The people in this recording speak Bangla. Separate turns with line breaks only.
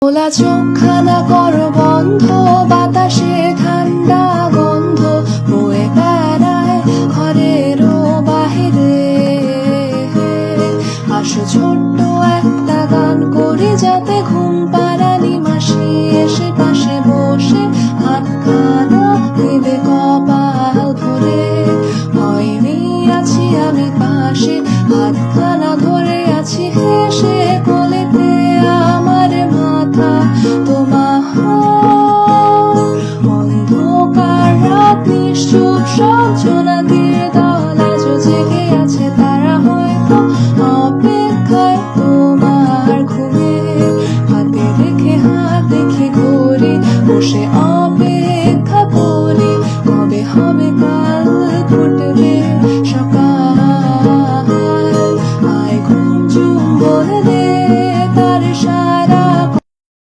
খোলা চোখখানা করো বন্ধ, বাতাসে ঠান্ডা গন্ধ বয়ে বেড়ায় ঘরেরও বাহিরে। আসো ছোট্ট একটা গান করি, যাতে ঘুম পাড়ানি মাসি এসে পাশে বসে হাতখানা দেবে কপাল ধরে। হয়নি আছি আমি পাশে, হাতখানা ধরে আছি হেসে, কোলেতে আমার মাথা তোমার